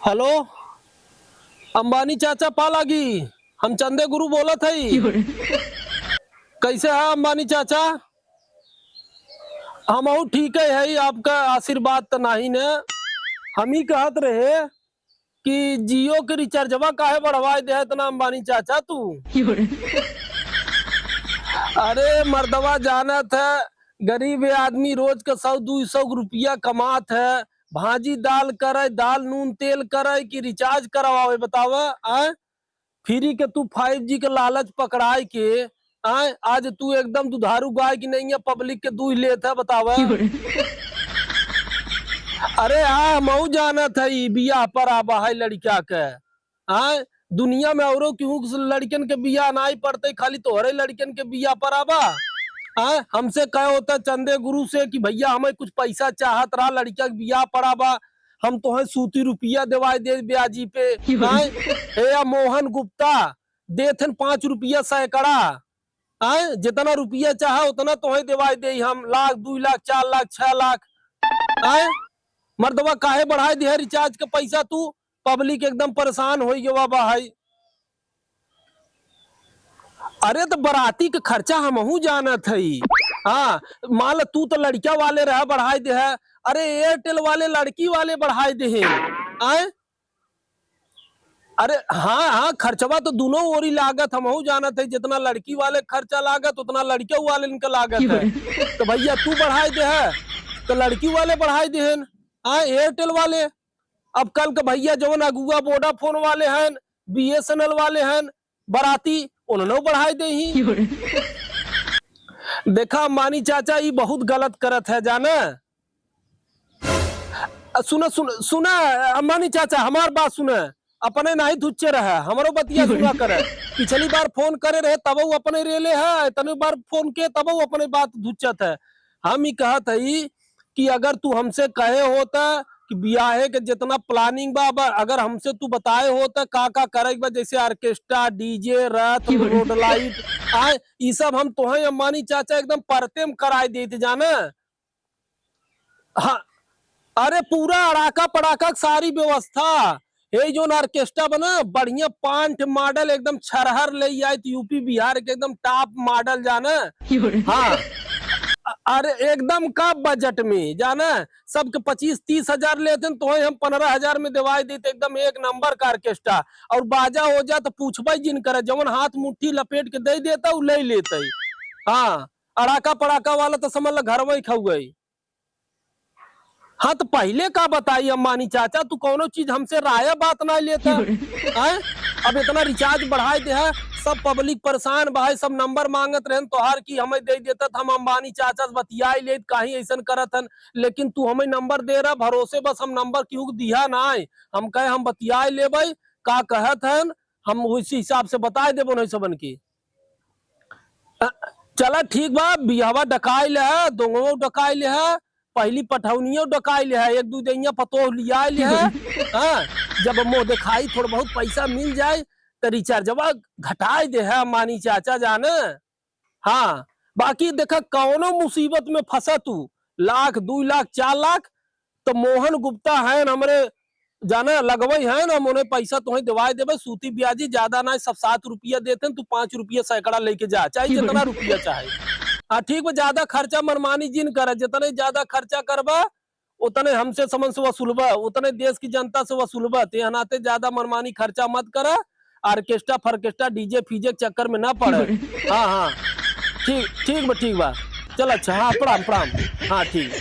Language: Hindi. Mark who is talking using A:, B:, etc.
A: हेलो, अंबानी चाचा पालागी। हम चंदे गुरु बोला थई। कैसे है अंबानी चाचा? हम ठीक है, आपका आशीर्वाद तो नहीं ने। हम ही कहत रहे कि जियो के रिचार्जवा काहे बढ़वाए दे इतना अंबानी चाचा तू? अरे मर्दवा जानत है, गरीब आदमी रोज का 100-200 रुपया कमात है। भाजी दाल करे, दाल नून तेल करे कि रिचार्ज करवावे बतावा? आय फ्री के तू 5G के लालच पकड़ाए के आय आज तू एकदम दुधारू गाय की नहीं है, पब्लिक के दूध लेता है बतावा? अरे हाँ, मऊ जाना था बिया पर आबा है लड़का के। आय दुनिया में औरों क्यों लड़कन के बिया नहीं पड़ते, खाली तोहरे लड़कन के बिया पर आबा? हमसे कहे होता चंदे गुरु से कि भैया हमें कुछ पैसा चाहत रहा, लड़का के बिया पड़ाबा, हम तो है सूती रुपया देवाए दे ब्याजी पे। या मोहन गुप्ता देथन 5 रुपया सैकड़ा। जितना रुपया चाहे उतना तो है देवाए दे, हम 1 लाख 2 लाख 4 लाख 6 लाख। मर्दवा काहे बढ़ाए दे रिचार्ज के पैसा तू? पब्लिक एकदम परेशान हो गया भाई। अरे तो बराती के खर्चा हमहू जानत हई। हाँ मान ला तू तो लड़किया वाले रह बढ़ाए दे है, अरे एयरटेल वाले लड़की वाले बढ़ाए दे है। अरे हाँ हाँ, खर्चवा तो दोनों ओरी लागत हमहू जानत है, जितना लड़की वाले खर्चा लागत उतना लड़के वाले इनका लागत है। तो भैया तू बढ़ाए दे है तो लड़की वाले बढ़ाए दे है। एयरटेल वाले अब कल के भैया जवन अगुआ वोडाफोन वाले हैं, BSNL वाले हैं, बराती उन्होंने बढ़ाई दे ही। देखा अंबानी चाचा ये बहुत गलत करत है जाना। सुना सुना सुना अंबानी चाचा हमार बात सुना, अपने नहीं धुच्चे रहे, हमारो बतिया सुना करे। पिछली बार फोन करे रहे तब वो अपने रेले है, तने बार फोन के तब वो अपने बात धुच्चत है। हम ही कहत है कि अगर तू हमसे कहे होता कि बियाहे के जितना प्लानिंग बा, अगर हमसे तू बताए होता का करे बा, जैसे ऑर्केस्ट्रा डीजे रथ रोड लाइट ये सब हम तोहे अंबानी चाचा एकदम परतेम कराए देते जाना। हाँ अरे पूरा अड़ाका पड़ाका सारी व्यवस्था है, जो ऑर्केस्ट्रा बना बढ़िया 5 मॉडल एकदम छरहर ले आए यूपी बिहार के एकदम टॉप मॉडल जाना। हाँ अरे एकदम का बजट में जाना, सबके 25-30 हजार लेते तो हम 15 हजार में दिवाई देते, एकदम एक नंबर का ऑर्केस्ट्रा। और बाजा हो जा तो पूछबा जिन करे, जवन हाथ मुट्ठी लपेट के दे देता वो ले लेते। हाँ अड़ाका पड़ाका वाला तो समझ ला घर में खाऊ गई। हाँ तो पहले का बताई अंबानी चाचा, तू कोनो चीज हमसे राय बात ना लेता है? अब इतना रिचार्ज बढ़ाए दे है, सब पब्लिक परेशान भाई, सब नंबर मांगत रहे तोहार की हमें दे देता, हम अंबानी चाचा से बतियाई ले कहीं ऐसा करत हन, लेकिन तू हमें नंबर दे रहा भरोसे, बस हम नंबर क्यों दिया ना है, हम कहे हम बतियाई ले का कहत हन, हम उसी हिसाब से बताए देबो नहीं सबन की। चला ठीक बा, बिहवा डकाई ले है, दोंगो डकाई ले है, पहली पठौनियों डकाई ले है, 1-2 दैया पतोह लिया ले है। हाँ जब मुँह दिखाई थोड़ा बहुत पैसा मिल जाए तो रिचार्जवा घटाए दे है अंबानी चाचा जाने। हाँ बाकी देखा कौनो मुसीबत में फंसा तू 1 लाख 2 लाख 4 लाख तो मोहन गुप्ता है हमारे जाना लगवई है ना, उन्हें पैसा तुम्हें दिवाए देवे, सूती ब्याजी ज्यादा ना, सब 7 रुपया देते हैं, तू 5 रुपया सैकड़ा लेके जा, चाहे जितना रुपया चाहे। हाँ ठीक है, ज्यादा खर्चा मनमानी जिन करे, जितने ज्यादा खर्चा करबा उतने हमसे समझ से वसूलबा, उतने देश की जनता से वसूलबा, ते हनाते ज्यादा मनमानी खर्चा मत करा, ऑर्केस्ट्रा फर्केस्ट्रा डीजे फीजे के चक्कर में ना पड़े। हाँ हाँ ठीक ठीक बा चल अच्छा, हाँ प्रणाम प्रणाम, हाँ ठीक।